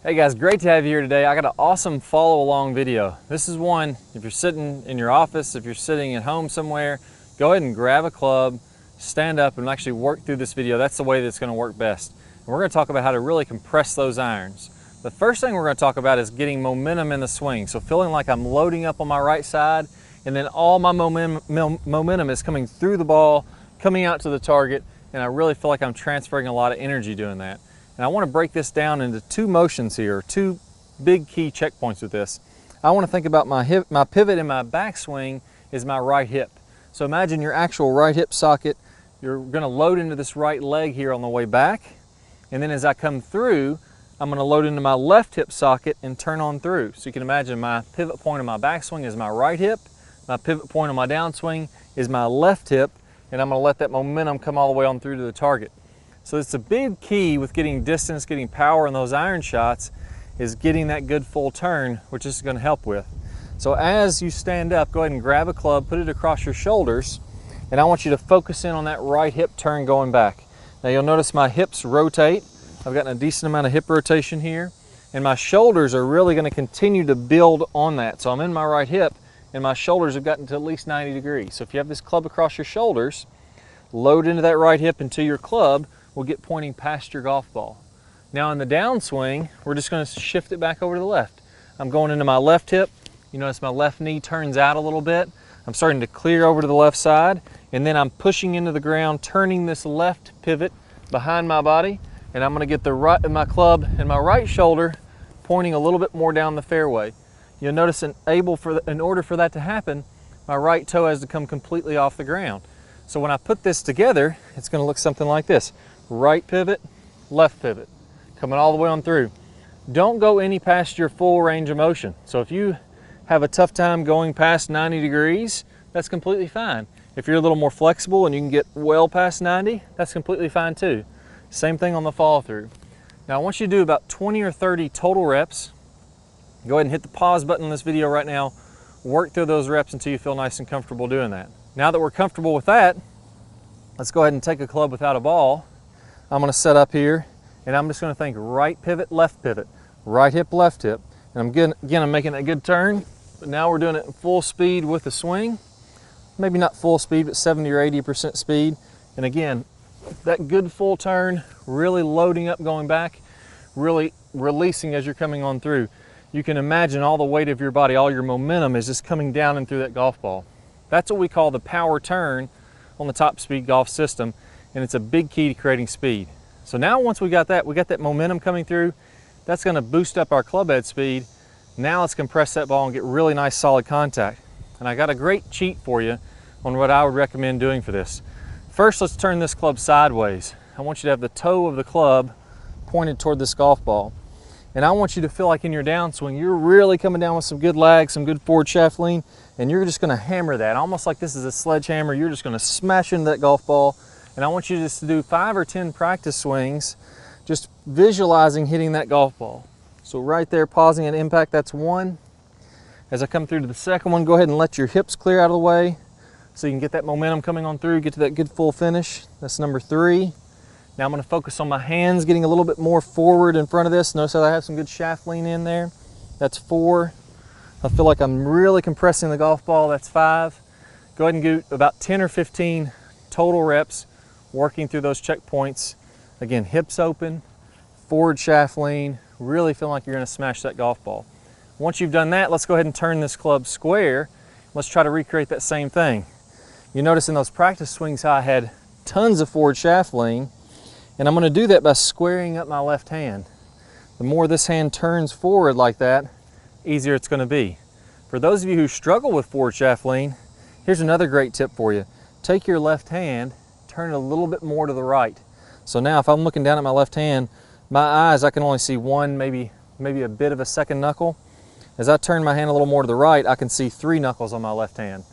Hey guys, great to have you here today. I got an awesome follow along video. This is one, if you're sitting in your office, if you're sitting at home somewhere, go ahead and grab a club, stand up and actually work through this video. That's the way that's going to work best. And we're going to talk about how to really compress those irons. The first thing we're going to talk about is getting momentum in the swing. So feeling like I'm loading up on my right side and then all my momentum is coming through the ball, coming out to the target, and I really feel like I'm transferring a lot of energy doing that. And I want to break this down into two motions here, two big key checkpoints with this. I want to think about my pivot in my backswing is my right hip. So imagine your actual right hip socket. You're going to load into this right leg here on the way back. And then as I come through, I'm going to load into my left hip socket and turn on through. So you can imagine my pivot point of my backswing is my right hip. My pivot point on my downswing is my left hip. And I'm going to let that momentum come all the way on through to the target. So it's a big key with getting distance, getting power in those iron shots is getting that good full turn, which this is going to help with. So as you stand up, go ahead and grab a club, put it across your shoulders, and I want you to focus in on that right hip turn going back. Now you'll notice my hips rotate. I've gotten a decent amount of hip rotation here, and my shoulders are really going to continue to build on that. So I'm in my right hip, and my shoulders have gotten to at least 90 degrees. So if you have this club across your shoulders, load into that right hip until your club will get pointing past your golf ball. Now in the downswing, we're just going to shift it back over to the left. I'm going into my left hip. You notice my left knee turns out a little bit. I'm starting to clear over to the left side, and then I'm pushing into the ground, turning this left pivot behind my body, and I'm going to get the right of my club and my right shoulder pointing a little bit more down the fairway. You'll notice in order for that to happen, my right toe has to come completely off the ground. So when I put this together, it's going to look something like this. Right pivot, left pivot, coming all the way on through. Don't go any past your full range of motion. So if you have a tough time going past 90 degrees, that's completely fine. If you're a little more flexible and you can get well past 90, that's completely fine too. Same thing on the follow through. Now I want you to do about 20 or 30 total reps. Go ahead and hit the pause button on this video right now. Work through those reps until you feel nice and comfortable doing that. Now that we're comfortable with that, let's go ahead and take a club without a ball. I'm going to set up here, and I'm just going to think right pivot, right hip, left hip. And I'm making a good turn, but now we're doing it at full speed with the swing. Maybe not full speed, but 70 or 80% speed. And again, that good full turn, really loading up going back, really releasing as you're coming on through. You can imagine all the weight of your body, all your momentum is just coming down and through that golf ball. That's what we call the power turn on the Top Speed Golf system, and it's a big key to creating speed. So now once we got that momentum coming through, that's going to boost up our club head speed. Now let's compress that ball and get really nice solid contact. And I got a great cheat for you on what I would recommend doing for this. First, let's turn this club sideways. I want you to have the toe of the club pointed toward this golf ball. And I want you to feel like in your downswing, you're really coming down with some good lag, some good forward shaft lean, and you're just going to hammer that. Almost like this is a sledgehammer. You're just going to smash into that golf ball. And I want you just to do 5 or 10 practice swings, just visualizing hitting that golf ball. So right there, pausing at impact, that's 1. As I come through to the second one, go ahead and let your hips clear out of the way so you can get that momentum coming on through, get to that good full finish. That's number 3. Now I'm going to focus on my hands, getting a little bit more forward in front of this. Notice how I have some good shaft lean in there. That's 4. I feel like I'm really compressing the golf ball. That's 5. Go ahead and do about 10 or 15 total reps, working through those checkpoints. Again, hips open, forward shaft lean, really feeling like you're going to smash that golf ball. Once you've done that, let's go ahead and turn this club square. Let's try to recreate that same thing. You notice in those practice swings how I had tons of forward shaft lean. And I'm going to do that by squaring up my left hand. The more this hand turns forward like that, easier it's going to be. For those of you who struggle with forward shaft lean, here's another great tip for you. Take your left hand, turn it a little bit more to the right. So now if I'm looking down at my left hand, my eyes, I can only see one, maybe a bit of a second knuckle. As I turn my hand a little more to the right, I can see 3 knuckles on my left hand.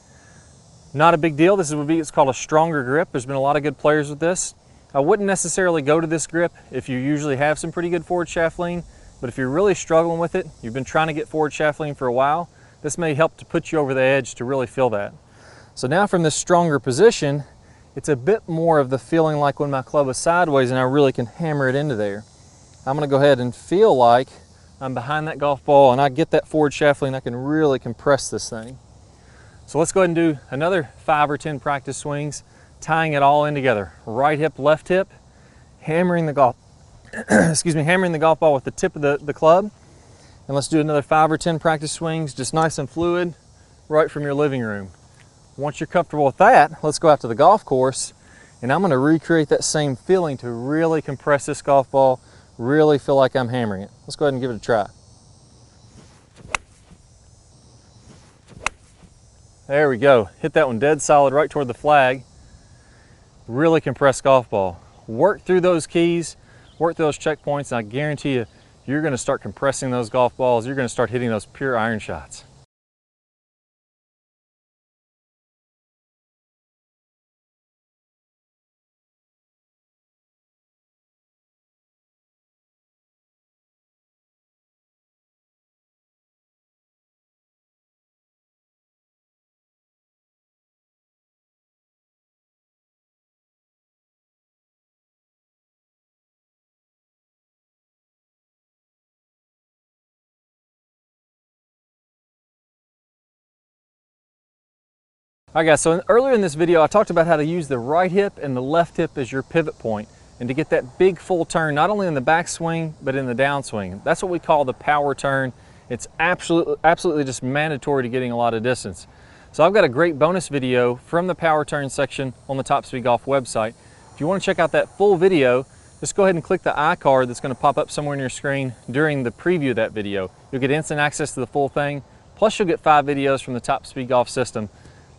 Not a big deal. It's called a stronger grip. There's been a lot of good players with this. I wouldn't necessarily go to this grip if you usually have some pretty good forward shaft lean, but if you're really struggling with it, you've been trying to get forward shaft lean for a while, this may help to put you over the edge to really feel that. So now from this stronger position, it's a bit more of the feeling like when my club is sideways and I really can hammer it into there. I'm going to go ahead and feel like I'm behind that golf ball and I get that forward shaft lean, I can really compress this thing. So let's go ahead and do another 5 or 10 practice swings, tying it all in together. Right hip, left hip, hammering the golf, hammering the golf ball with the tip of the club. And let's do another 5 or 10 practice swings, just nice and fluid, right from your living room. Once you're comfortable with that, let's go out to the golf course, and I'm gonna recreate that same feeling to really compress this golf ball, really feel like I'm hammering it. Let's go ahead and give it a try. There we go. Hit that one dead solid right toward the flag. Really compressed golf ball. Work through those keys, work through those checkpoints, and I guarantee you, you're gonna start compressing those golf balls. You're gonna start hitting those pure iron shots. All right guys, so earlier in this video I talked about how to use the right hip and the left hip as your pivot point and to get that big full turn, not only in the backswing, but in the downswing. That's what we call the power turn. It's absolutely just mandatory to getting a lot of distance. So I've got a great bonus video from the power turn section on the Top Speed Golf website. If you want to check out that full video, just go ahead and click the iCard that's going to pop up somewhere on your screen during the preview of that video. You'll get instant access to the full thing, plus you'll get 5 videos from the Top Speed Golf system.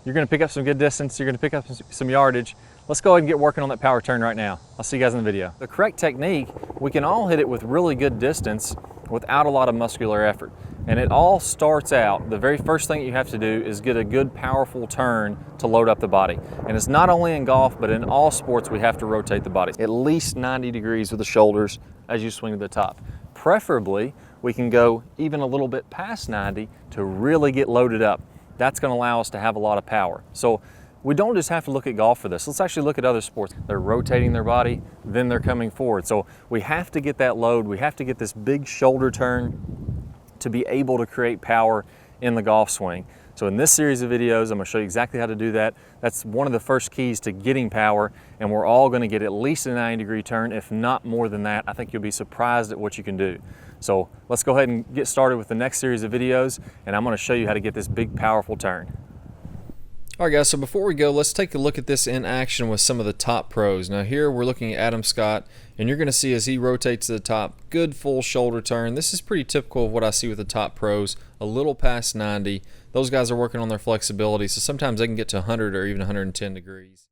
You're going to pick up some good distance, you're going to pick up some yardage. Let's go ahead and get working on that power turn right now. I'll see you guys in the video. The correct technique, we can all hit it with really good distance without a lot of muscular effort. And it all starts out, the very first thing you have to do is get a good powerful turn to load up the body. And it's not only in golf, but in all sports we have to rotate the body. At least 90 degrees with the shoulders as you swing to the top. Preferably, we can go even a little bit past 90 to really get loaded up. That's going to allow us to have a lot of power. So we don't just have to look at golf for this. Let's actually look at other sports. They're rotating their body, then they're coming forward. So we have to get that load. We have to get this big shoulder turn to be able to create power in the golf swing. So in this series of videos, I'm going to show you exactly how to do that. That's one of the first keys to getting power, and we're all going to get at least a 90-degree turn, if not more than that. I think you'll be surprised at what you can do. So let's go ahead and get started with the next series of videos, and I'm going to show you how to get this big, powerful turn. All right, guys, so before we go, let's take a look at this in action with some of the top pros. Now here we're looking at Adam Scott, and you're going to see as he rotates to the top, good full shoulder turn. This is pretty typical of what I see with the top pros, a little past 90. Those guys are working on their flexibility, so sometimes they can get to 100 or even 110 degrees.